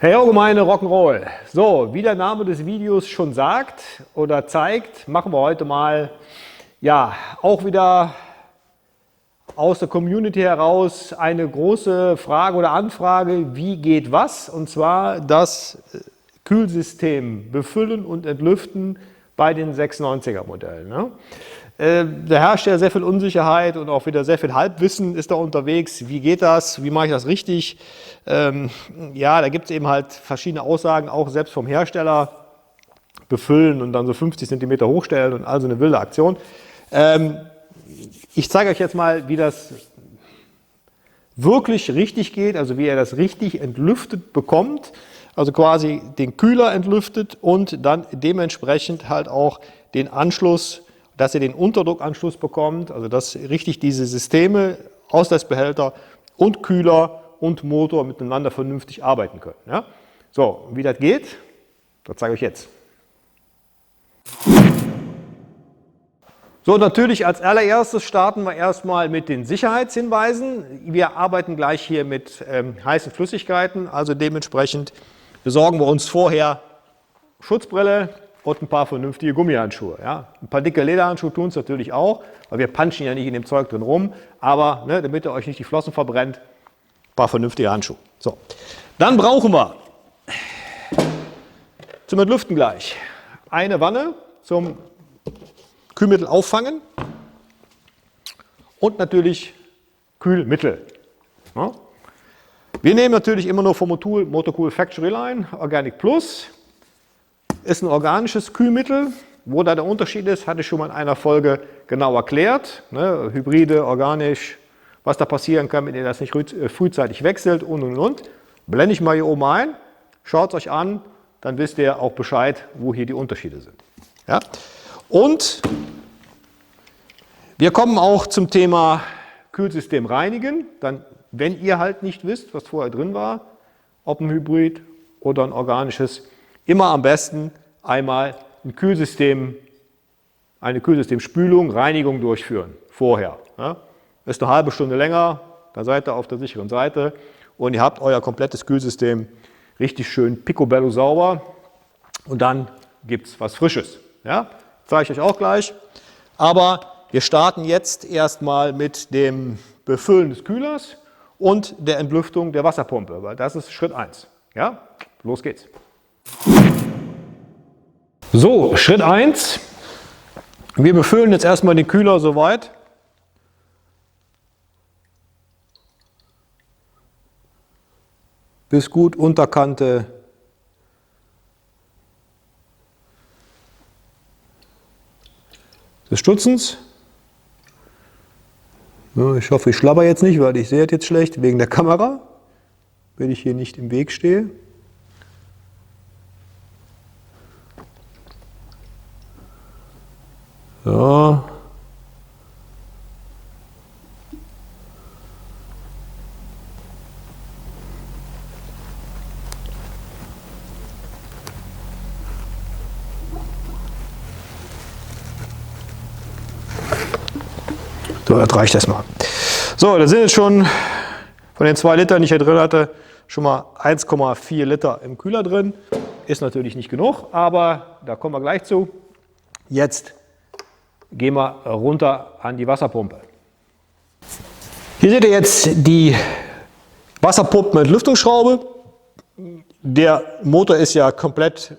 Hey, Gemeinde Rock'n'Roll. So, wie der Name des Videos schon sagt oder zeigt, machen wir heute mal, ja, auch wieder aus der Community heraus eine große Frage oder Anfrage, wie geht was? Und zwar das Kühlsystem befüllen und entlüften bei den 690er Modellen. Ne? Da herrscht ja sehr viel Unsicherheit und auch wieder sehr viel Halbwissen ist da unterwegs. Wie geht das? Wie mache ich das richtig? Ja, da gibt es eben halt verschiedene Aussagen, auch selbst vom Hersteller. Befüllen und dann so 50 cm hochstellen und also eine wilde Aktion. Ich zeige euch jetzt mal, wie das wirklich richtig geht, also wie ihr das richtig entlüftet bekommt. Also quasi den Kühler entlüftet und dann dementsprechend halt auch den Anschluss, dass ihr den Unterdruckanschluss bekommt, also dass richtig diese Systeme, Ausgleichsbehälter und Kühler und Motor miteinander vernünftig arbeiten können. Ja? So, wie das geht, das zeige ich euch jetzt. So, natürlich als allererstes starten wir erstmal mit den Sicherheitshinweisen. Wir arbeiten gleich hier mit heißen Flüssigkeiten, also dementsprechend besorgen wir uns vorher Schutzbrille und ein paar vernünftige Gummihandschuhe. Ja. Ein paar dicke Lederhandschuhe tun es natürlich auch, weil wir punchen ja nicht in dem Zeug drin rum, aber ne, damit ihr euch nicht die Flossen verbrennt, ein paar vernünftige Handschuhe. So. Dann brauchen wir zum Entlüften gleich eine Wanne zum Kühlmittel auffangen und natürlich Kühlmittel. Ja. Wir nehmen natürlich immer nur vom Motocool Factory Line Organic Plus. Ist ein organisches Kühlmittel. Wo da der Unterschied ist, hatte ich schon mal in einer Folge genau erklärt. Ne, Hybride, organisch, was da passieren kann, wenn ihr das nicht frühzeitig wechselt und. Blende ich mal hier oben ein, schaut es euch an, dann wisst ihr auch Bescheid, wo hier die Unterschiede sind. Ja? Und wir kommen auch zum Thema Kühlsystem reinigen. Dann, wenn ihr halt nicht wisst, was vorher drin war, ob ein Hybrid oder ein organisches, immer am besten einmal ein Kühlsystem, eine Kühlsystemspülung, Reinigung durchführen, vorher. Ja? Ist eine halbe Stunde länger, dann seid ihr auf der sicheren Seite und ihr habt euer komplettes Kühlsystem richtig schön picobello sauber und dann gibt es was Frisches. Ja? Zeige ich euch auch gleich. Aber wir starten jetzt erstmal mit dem Befüllen des Kühlers und der Entlüftung der Wasserpumpe, weil das ist Schritt 1. Ja? Los geht's. So, Schritt 1. Wir befüllen jetzt erstmal den Kühler soweit. Bis gut Unterkante des Stutzens. Ja, ich hoffe, ich schlabber jetzt nicht, weil ich sehe es jetzt schlecht wegen der Kamera, wenn ich hier nicht im Weg stehe. So. So, das reicht erstmal. So, da sind jetzt schon von den 2 Litern, die ich hier drin hatte, schon mal 1,4 Liter im Kühler drin. Ist natürlich nicht genug, aber da kommen wir gleich zu. Jetzt gehen wir runter an die Wasserpumpe. Hier seht ihr jetzt die Wasserpumpenentlüftungsschraube. Der Motor ist ja komplett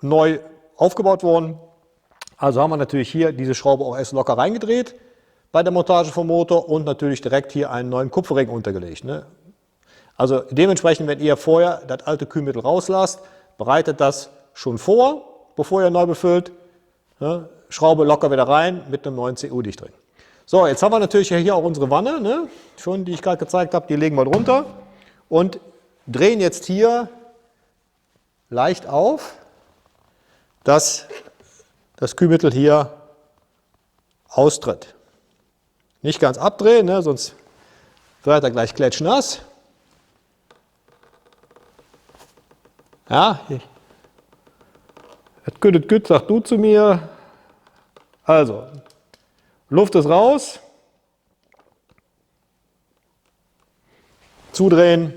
neu aufgebaut worden. Also haben wir natürlich hier diese Schraube auch erst locker reingedreht bei der Montage vom Motor und natürlich direkt hier einen neuen Kupferring untergelegt. Ne? Also dementsprechend, wenn ihr vorher das alte Kühlmittel rauslasst, bereitet das schon vor, bevor ihr neu befüllt. Ne? Schraube locker wieder rein mit einem neuen CU-Dicht drin. So, jetzt haben wir natürlich hier auch unsere Wanne, ne? Schon, die ich gerade gezeigt habe, die legen wir drunter und drehen jetzt hier leicht auf, dass das Kühlmittel hier austritt. Nicht ganz abdrehen, ne? Sonst wird er gleich klatschnass. Ja, das gut, sag du zu mir. Also, Luft ist raus, zudrehen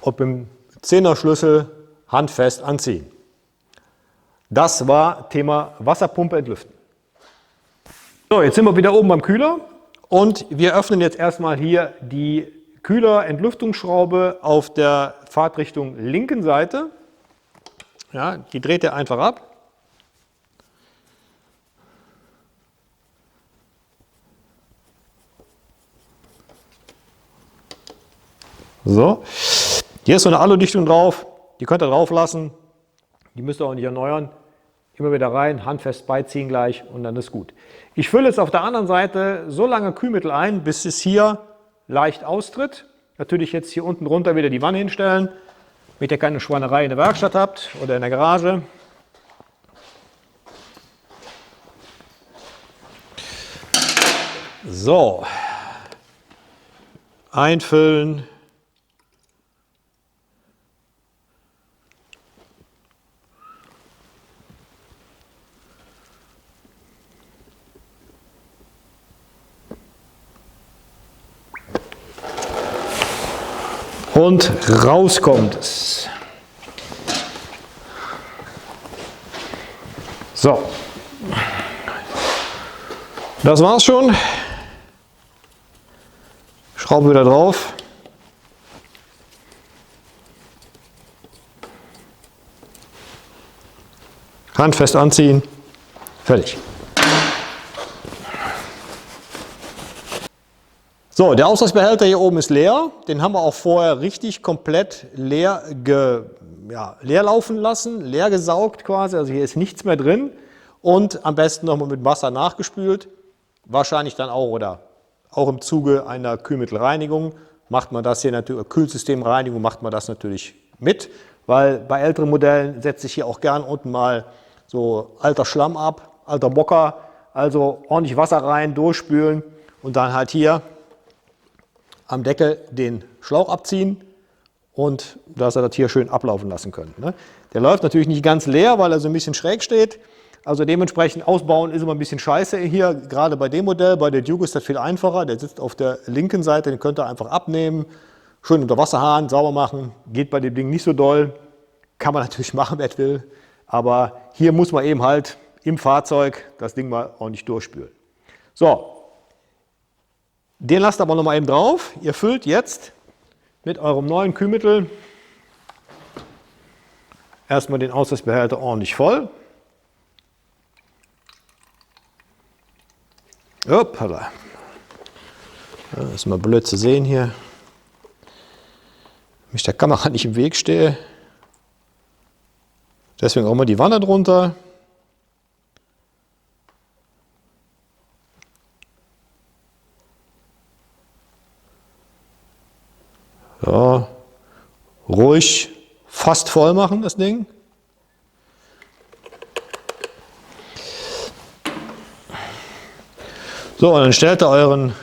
und mit dem Zehnerschlüssel handfest anziehen. Das war Thema Wasserpumpe entlüften. So, jetzt sind wir wieder oben beim Kühler und wir öffnen jetzt erstmal hier die Kühler-Entlüftungsschraube auf der Fahrtrichtung linken Seite. Ja, die dreht ihr einfach ab. So, hier ist so eine Aludichtung drauf, die könnt ihr drauf lassen, die müsst ihr auch nicht erneuern. Immer wieder rein, handfest beiziehen gleich und dann ist gut. Ich fülle jetzt auf der anderen Seite so lange Kühlmittel ein, bis es hier leicht austritt. Natürlich jetzt hier unten drunter wieder die Wanne hinstellen, damit ihr keine Schweinerei in der Werkstatt habt oder in der Garage. So, einfüllen. Und raus kommt es. So, das war's schon. Schraube wieder drauf. Handfest anziehen. Fertig. So, der Auslassbehälter hier oben ist leer. Den haben wir auch vorher richtig komplett leer laufen lassen, leer gesaugt quasi. Also hier ist nichts mehr drin. Und am besten nochmal mit Wasser nachgespült. Wahrscheinlich dann auch oder auch im Zuge einer Kühlmittelreinigung macht man das hier natürlich, Kühlsystemreinigung macht man das natürlich mit. Weil bei älteren Modellen setzt sich hier auch gern unten mal so alter Schlamm ab, alter Mocker. Also ordentlich Wasser rein, durchspülen und dann halt hier am Deckel den Schlauch abziehen und dass ihr das hier schön ablaufen lassen könnt. Ne? Der läuft natürlich nicht ganz leer, weil er so ein bisschen schräg steht. Also dementsprechend ausbauen ist immer ein bisschen scheiße hier. Gerade bei dem Modell, bei der Duke ist das viel einfacher. Der sitzt auf der linken Seite, den könnt ihr einfach abnehmen, schön unter Wasserhahn, sauber machen. Geht bei dem Ding nicht so doll. Kann man natürlich machen, wer will. Aber hier muss man eben halt im Fahrzeug das Ding mal ordentlich durchspülen. So. Den lasst aber noch mal eben drauf. Ihr füllt jetzt mit eurem neuen Kühlmittel erstmal den Auslassbehälter ordentlich voll. Hoppala. Das ist mal blöd zu sehen hier. Wenn ich der Kamera nicht im Weg stehe. Deswegen auch mal die Wanne drunter. Ja, ruhig fast voll machen, das Ding. So, und dann stellt ihr euren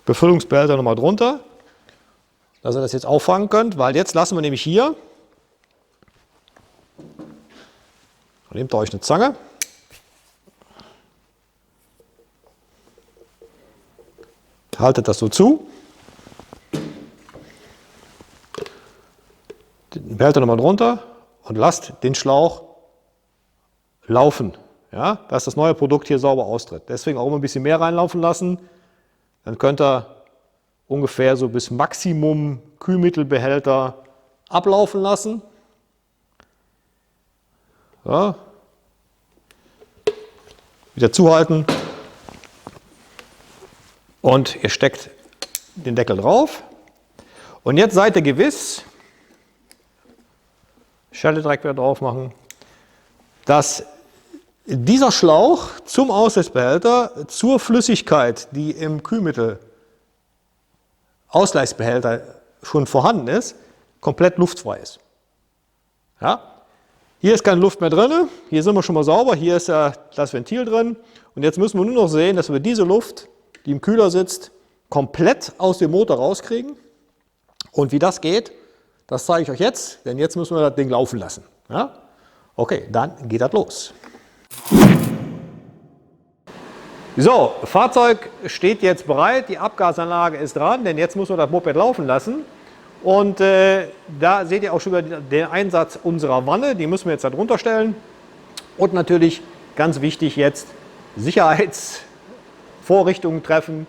Befüllungsbehälter nochmal drunter, dass ihr das jetzt auffangen könnt, weil jetzt lassen wir nämlich hier, nehmt ihr euch eine Zange, haltet das so zu. Den Behälter nochmal drunter und lasst den Schlauch laufen, ja, dass das neue Produkt hier sauber austritt. Deswegen auch immer ein bisschen mehr reinlaufen lassen. Dann könnt ihr ungefähr so bis Maximum Kühlmittelbehälter ablaufen lassen. Ja. Wieder zuhalten und ihr steckt den Deckel drauf. Und jetzt seid ihr gewiss, Schelle direkt wieder drauf machen, dass dieser Schlauch zum Auslassbehälter zur Flüssigkeit, die im Kühlmittel-Ausgleichsbehälter schon vorhanden ist, komplett luftfrei ist. Ja? Hier ist keine Luft mehr drin, hier sind wir schon mal sauber, hier ist ja das Ventil drin und jetzt müssen wir nur noch sehen, dass wir diese Luft, die im Kühler sitzt, komplett aus dem Motor rauskriegen. Und wie das geht, das zeige ich euch jetzt, denn jetzt müssen wir das Ding laufen lassen. Ja? Okay, dann geht das los. So, Fahrzeug steht jetzt bereit, die Abgasanlage ist dran, denn jetzt muss man das Moped laufen lassen. Und da seht ihr auch schon wieder den Einsatz unserer Wanne, die müssen wir jetzt da drunter stellen. Und natürlich ganz wichtig jetzt Sicherheitsvorrichtungen treffen,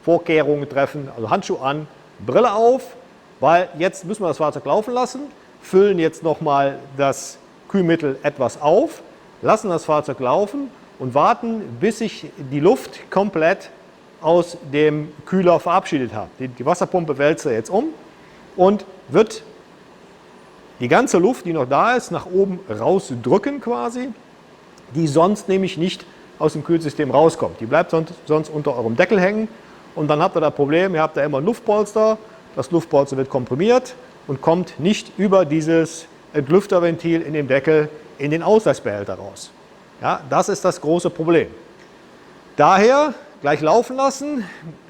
Vorkehrungen treffen, also Handschuhe an, Brille auf, weil jetzt müssen wir das Fahrzeug laufen lassen, füllen jetzt nochmal das Kühlmittel etwas auf, lassen das Fahrzeug laufen und warten, bis sich die Luft komplett aus dem Kühler verabschiedet hat. Die Wasserpumpe wälzt er jetzt um und wird die ganze Luft, die noch da ist, nach oben rausdrücken quasi, die sonst nämlich nicht aus dem Kühlsystem rauskommt. Die bleibt sonst unter eurem Deckel hängen und dann habt ihr das Problem, ihr habt da immer ein Luftpolster, das Luftpolster wird komprimiert und kommt nicht über dieses Entlüfterventil in dem Deckel in den Auslassbehälter raus. Ja, das ist das große Problem. Daher gleich laufen lassen.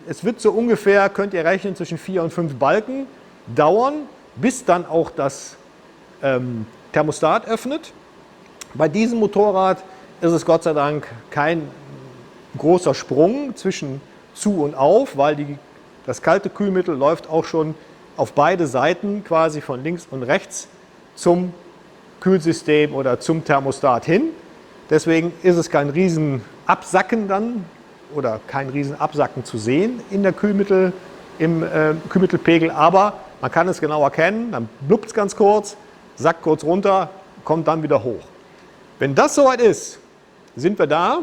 Es wird so ungefähr, könnt ihr rechnen, zwischen 4 und 5 Balken dauern, bis dann auch das Thermostat öffnet. Bei diesem Motorrad ist es Gott sei Dank kein großer Sprung zwischen zu und auf, weil das kalte Kühlmittel läuft auch schon auf beide Seiten quasi von links und rechts zum Kühlsystem oder zum Thermostat hin. Deswegen ist es kein Riesenabsacken dann oder kein Riesenabsacken zu sehen in der im Kühlmittelpegel, aber man kann es genau erkennen, dann blubbt es ganz kurz, sackt kurz runter, kommt dann wieder hoch. Wenn das soweit ist, sind wir da.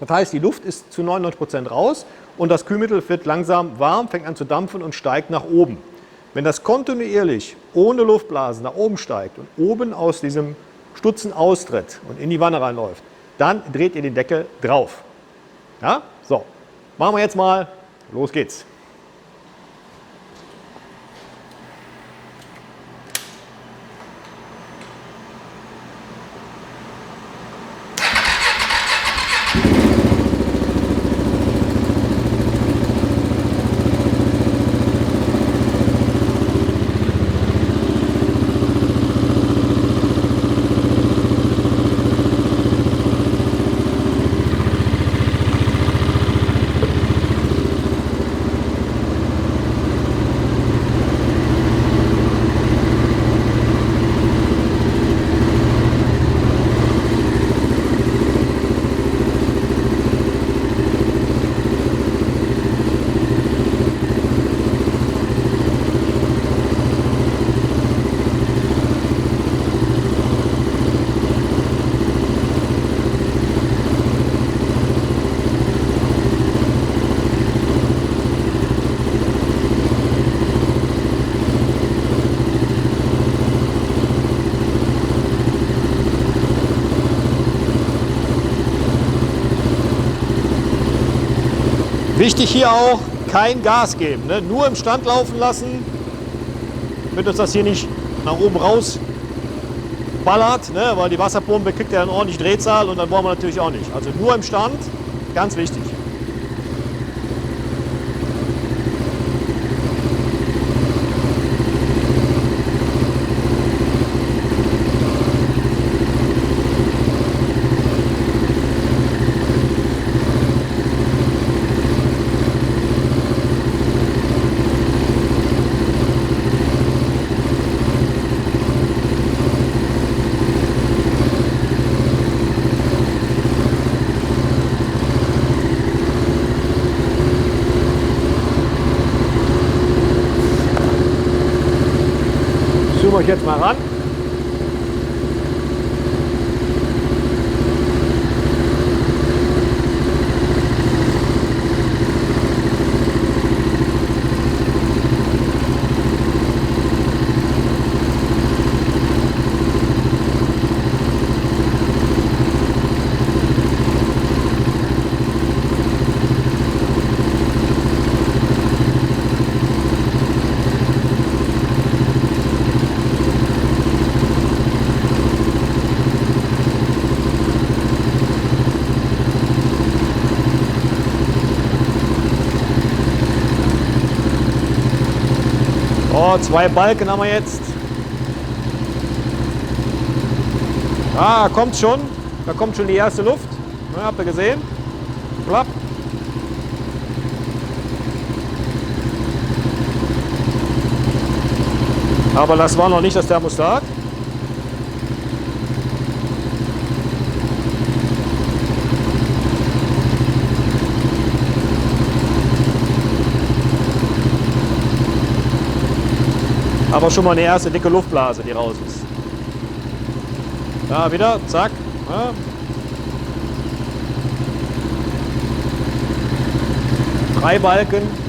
Das heißt, die Luft ist zu 99% raus und das Kühlmittel wird langsam warm, fängt an zu dampfen und steigt nach oben. Wenn das kontinuierlich ohne Luftblasen nach oben steigt und oben aus diesem Stutzen austritt und in die Wanne reinläuft, dann dreht ihr den Deckel drauf. Ja? So, machen wir jetzt mal, los geht's. Wichtig hier auch, kein Gas geben, ne? Nur im Stand laufen lassen, damit uns das hier nicht nach oben raus ballert, ne? Weil die Wasserpumpe kriegt ja dann ordentlich Drehzahl und dann wollen wir natürlich auch nicht. Also nur im Stand, ganz wichtig. Zoom euch jetzt mal ran. Oh, 2 Balken haben wir jetzt. Ah, kommt schon. Da kommt schon die erste Luft. Ja, habt ihr gesehen? Klapp. Aber das war noch nicht das Thermostat. Aber schon mal eine erste dicke Luftblase, die raus ist. Da wieder, zack. Ja. 3 Balken.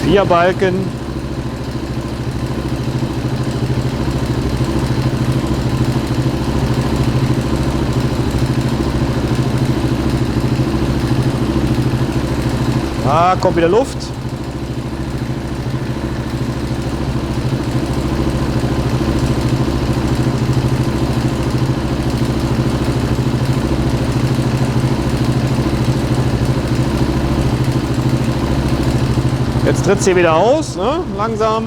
Vier Balken. Da kommt wieder Luft. Jetzt tritt sie wieder aus, ne? Langsam.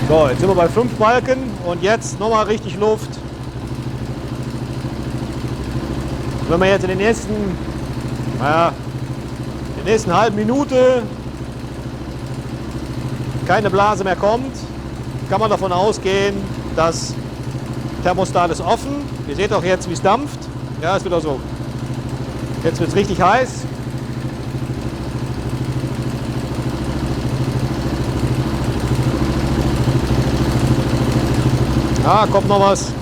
So, jetzt sind wir bei 5 Balken und jetzt nochmal richtig Luft. Wenn wir jetzt in den nächsten, halben Minute keine Blase mehr kommt, kann man davon ausgehen, das Thermostat ist offen. Ihr seht auch jetzt, wie es dampft. Ja, es wird auch so. Jetzt wird es richtig heiß. Ah, kommt noch was.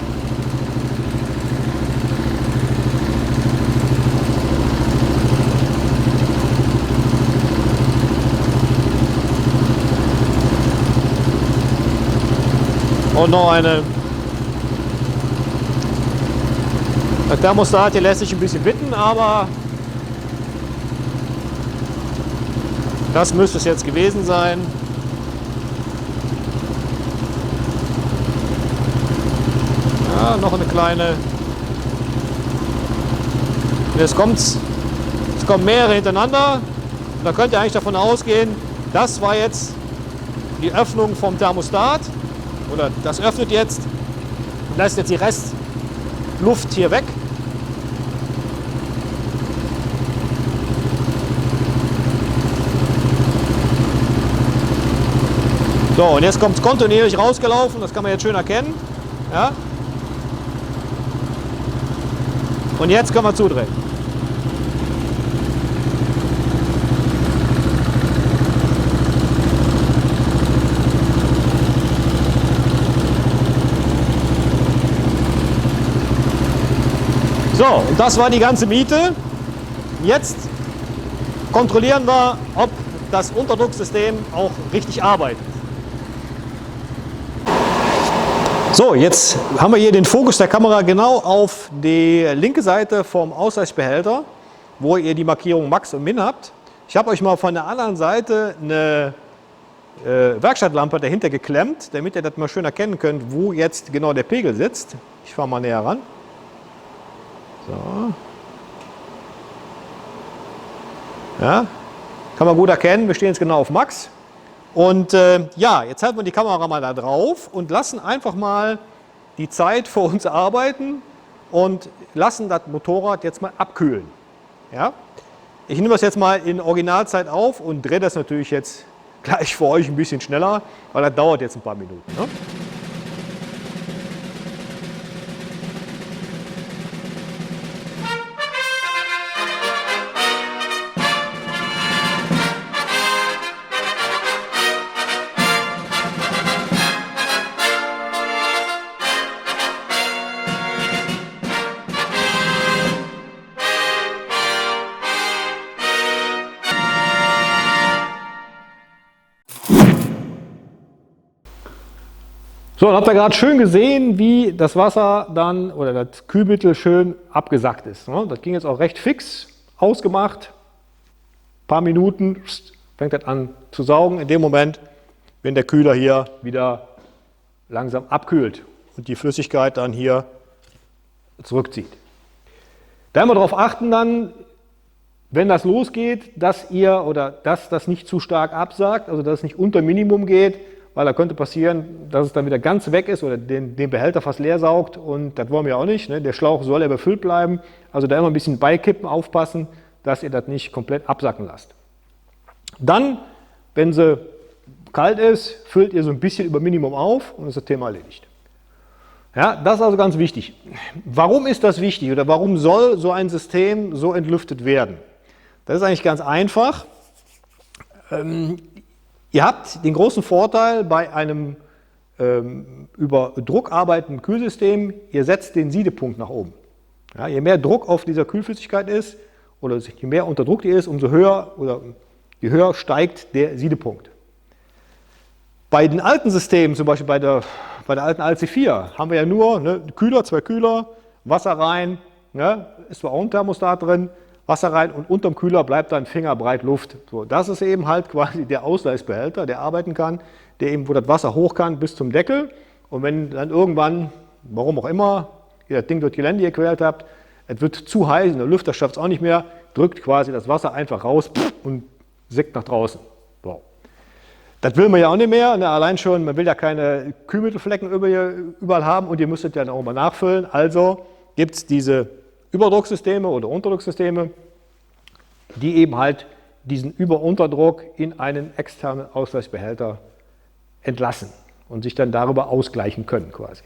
Und noch eine. Der Thermostat hier lässt sich ein bisschen bitten, aber das müsste es jetzt gewesen sein. Ja, noch eine kleine. Jetzt kommen mehrere hintereinander. Da könnt ihr eigentlich davon ausgehen, das war jetzt die Öffnung vom Thermostat. Oder das öffnet jetzt und lässt jetzt die Restluft hier weg. So, und jetzt kommt es kontinuierlich rausgelaufen, das kann man jetzt schön erkennen. Ja? Und jetzt können wir zudrehen. So, und das war die ganze Miete. Jetzt kontrollieren wir, ob das Unterdrucksystem auch richtig arbeitet. So, jetzt haben wir hier den Fokus der Kamera genau auf die linke Seite vom Ausgleichsbehälter, wo ihr die Markierung Max und Min habt. Ich habe euch mal von der anderen Seite eine Werkstattlampe dahinter geklemmt, damit ihr das mal schön erkennen könnt, wo jetzt genau der Pegel sitzt. Ich fahre mal näher ran. So. Ja, kann man gut erkennen, wir stehen jetzt genau auf Max. Und ja, jetzt halten wir die Kamera mal da drauf und lassen einfach mal die Zeit vor uns arbeiten und lassen das Motorrad jetzt mal abkühlen. Ja? Ich nehme das jetzt mal in Originalzeit auf und drehe das natürlich jetzt gleich für euch ein bisschen schneller, weil das dauert jetzt ein paar Minuten. Ne? So, dann habt ihr gerade schön gesehen, wie das Wasser dann oder das Kühlmittel schön abgesackt ist. Ne? Das ging jetzt auch recht fix, ausgemacht. Ein paar Minuten fängt das an zu saugen. In dem Moment, wenn der Kühler hier wieder langsam abkühlt und die Flüssigkeit dann hier zurückzieht. Da immer darauf achten dann, wenn das losgeht, dass ihr oder dass das nicht zu stark absagt, also dass es nicht unter Minimum geht, weil da könnte passieren, dass es dann wieder ganz weg ist oder den Behälter fast leer saugt und das wollen wir auch nicht. Ne? Der Schlauch soll ja befüllt bleiben, also da immer ein bisschen beikippen, aufpassen, dass ihr das nicht komplett absacken lasst. Dann, wenn sie kalt ist, füllt ihr so ein bisschen über Minimum auf und ist das Thema erledigt. Ja, das ist also ganz wichtig. Warum ist das wichtig oder warum soll so ein System so entlüftet werden? Das ist eigentlich ganz einfach. Ihr habt den großen Vorteil bei einem über Druck arbeitenden Kühlsystem, ihr setzt den Siedepunkt nach oben. Ja, je mehr Druck auf dieser Kühlflüssigkeit ist oder je mehr unter Druck die ist, umso höher oder je höher steigt der Siedepunkt. Bei den alten Systemen, zum Beispiel bei der alten ALC4, haben wir ja nur Kühler, 2 Kühler, Wasser rein, ist zwar auch ein Thermostat drin, Wasser rein und unterm Kühler bleibt dann fingerbreit Luft. So, das ist eben halt quasi der Ausgleichsbehälter, der arbeiten kann, der eben, wo das Wasser hoch kann bis zum Deckel. Und wenn dann irgendwann, warum auch immer, ihr das Ding durch die Gelände gequält habt, es wird zu heiß und der Lüfter schafft es auch nicht mehr, drückt quasi das Wasser einfach raus und sickt nach draußen. So. Das will man ja auch nicht mehr. Ne? Allein schon, man will ja keine Kühlmittelflecken überall haben und ihr müsstet ja auch mal nachfüllen. Also gibt es diese Überdrucksysteme oder Unterdrucksysteme, die eben halt diesen Über-Unterdruck in einen externen Ausgleichsbehälter entlassen und sich dann darüber ausgleichen können quasi.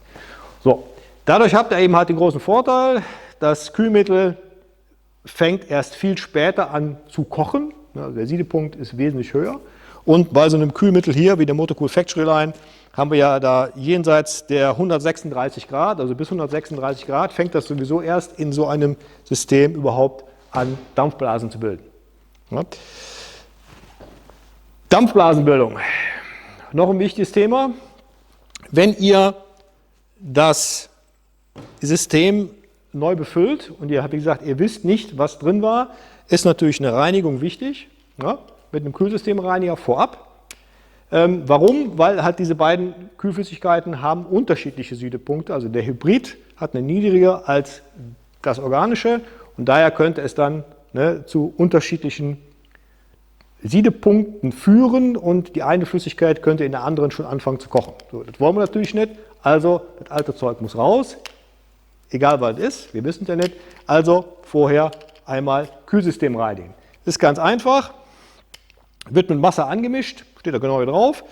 So, dadurch habt ihr eben halt den großen Vorteil, das Kühlmittel fängt erst viel später an zu kochen. Also der Siedepunkt ist wesentlich höher. Und bei so einem Kühlmittel hier, wie der Motorcool Factory Line, haben wir ja da jenseits der 136 Grad, also bis 136 Grad, fängt das sowieso erst in so einem System überhaupt an, Dampfblasen zu bilden. Ja. Dampfblasenbildung, noch ein wichtiges Thema. Wenn ihr das System neu befüllt und ihr habt, wie gesagt, ihr wisst nicht, was drin war, ist natürlich eine Reinigung wichtig, ja, mit einem Kühlsystemreiniger vorab. Warum? Weil halt diese beiden Kühlflüssigkeiten haben unterschiedliche Siedepunkte. Also der Hybrid hat eine niedrigere als das organische und daher könnte es dann zu unterschiedlichen Siedepunkten führen und die eine Flüssigkeit könnte in der anderen schon anfangen zu kochen. So, das wollen wir natürlich nicht, also das alte Zeug muss raus, egal was es ist, wir wissen es ja nicht, also vorher einmal Kühlsystem reinigen. Das ist ganz einfach, wird mit Wasser angemischt, steht da genau hier drauf,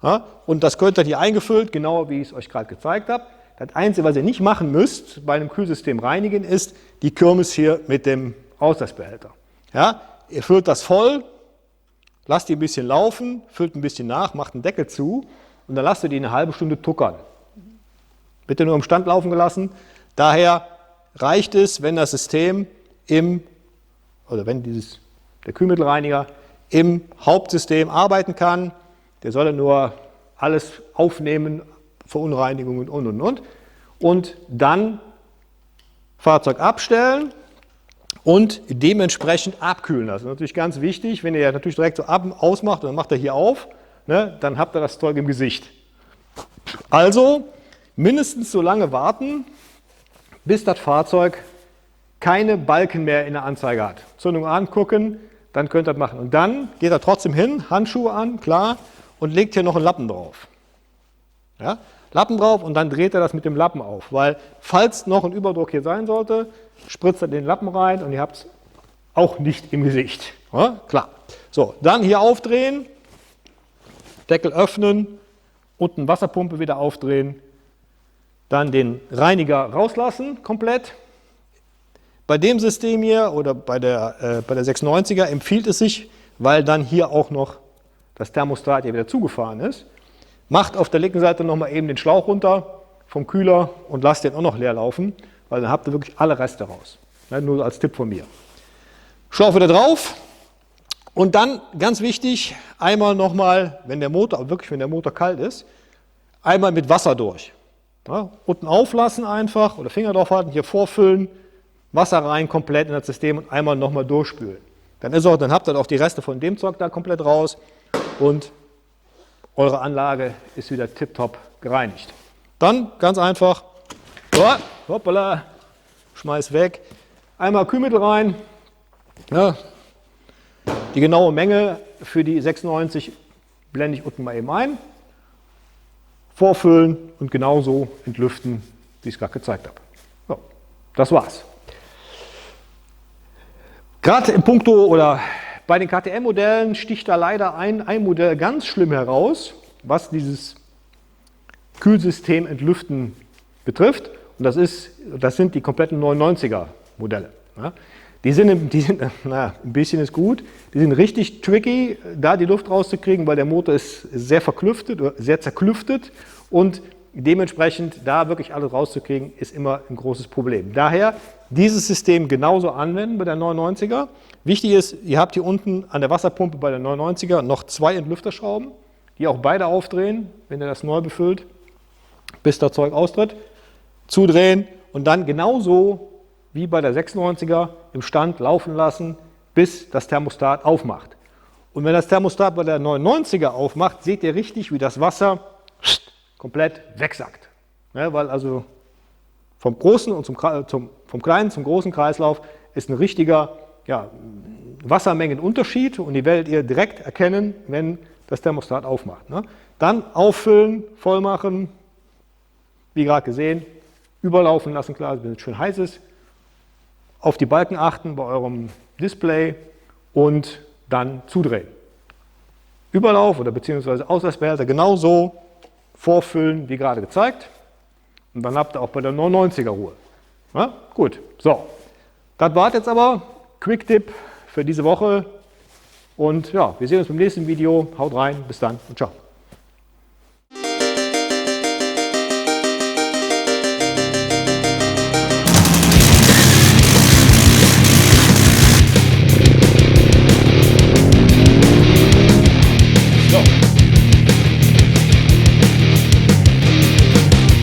ja, und das könnt ihr hier eingefüllt, genau wie ich es euch gerade gezeigt habe. Das Einzige, was ihr nicht machen müsst bei einem Kühlsystem reinigen, ist die Kirmes hier mit dem Ausgleichsbehälter. Ja, ihr füllt das voll, lasst die ein bisschen laufen, füllt ein bisschen nach, macht den Deckel zu und dann lasst ihr die eine halbe Stunde tuckern. Bitte nur im Stand laufen gelassen. Daher reicht es, wenn das System wenn der Kühlmittelreiniger im Hauptsystem arbeiten kann. Der soll nur alles aufnehmen, Verunreinigungen und dann Fahrzeug abstellen und dementsprechend abkühlen lassen. Das ist natürlich ganz wichtig, wenn ihr ja natürlich direkt so ausmacht und dann macht er hier auf, dann habt ihr das Zeug im Gesicht. Also mindestens so lange warten, bis das Fahrzeug keine Balken mehr in der Anzeige hat. Zündung angucken, dann könnt ihr das machen. Und dann geht er trotzdem hin, Handschuhe an, klar, und legt hier noch einen Lappen drauf. Ja? Lappen drauf und dann dreht er das mit dem Lappen auf, weil falls noch ein Überdruck hier sein sollte, spritzt er den Lappen rein und ihr habt es auch nicht im Gesicht. Ja? Klar. So, dann hier aufdrehen, Deckel öffnen, unten Wasserpumpe wieder aufdrehen, dann den Reiniger rauslassen komplett. Bei dem System hier oder bei der 690er empfiehlt es sich, weil dann hier auch noch das Thermostat hier wieder zugefahren ist, macht auf der linken Seite nochmal eben den Schlauch runter vom Kühler und lasst den auch noch leer laufen, weil dann habt ihr wirklich alle Reste raus. Ja, nur als Tipp von mir. Schlauch wieder drauf und dann, ganz wichtig, einmal nochmal, wenn der Motor kalt ist, einmal mit Wasser durch. Ja, unten auflassen einfach oder Finger drauf halten, hier vorfüllen, Wasser rein komplett in das System und einmal nochmal durchspülen. Dann habt ihr auch die Reste von dem Zeug da komplett raus und eure Anlage ist wieder tipptopp gereinigt. Dann ganz einfach, hoppala, schmeiß weg, einmal Kühlmittel rein, ja, Die genaue Menge für die 96 blende ich unten mal eben ein. Vorfüllen und genauso entlüften, wie ich es gerade gezeigt habe. So, das war's. Gerade im Punkto oder bei den KTM-Modellen sticht da leider ein Modell ganz schlimm heraus, was dieses Kühlsystem entlüften betrifft. Und das sind die kompletten 99er-Modelle. Ja. Die sind, naja, ein bisschen ist gut, die sind richtig tricky, da die Luft rauszukriegen, weil der Motor ist sehr verklüftet, sehr zerklüftet und dementsprechend da wirklich alles rauszukriegen, ist immer ein großes Problem. Daher dieses System genauso anwenden bei der 99er. Wichtig ist, ihr habt hier unten an der Wasserpumpe bei der 99er noch 2 Entlüfterschrauben, die auch beide aufdrehen, wenn ihr das neu befüllt, bis das Zeug austritt, zudrehen und dann genauso wie bei der 96er im Stand laufen lassen, bis das Thermostat aufmacht. Und wenn das Thermostat bei der 99er aufmacht, seht ihr richtig, wie das Wasser komplett wegsackt. Ja, weil also vom kleinen zum großen Kreislauf ist ein richtiger Wassermengenunterschied und die werdet ihr direkt erkennen, wenn das Thermostat aufmacht. Ne? Dann auffüllen, voll machen, wie gerade gesehen, überlaufen lassen, klar, wenn es schön heiß ist. Auf die Balken achten bei eurem Display und dann zudrehen. Überlauf oder beziehungsweise Auslassbehälter genauso vorfüllen wie gerade gezeigt und dann habt ihr auch bei der 99er Ruhe. Ja, gut, so. Das war jetzt aber Quick-Tipp für diese Woche und ja, wir sehen uns beim nächsten Video. Haut rein, bis dann und ciao.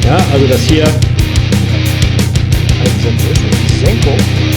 Ja, also das hier ein Senkung.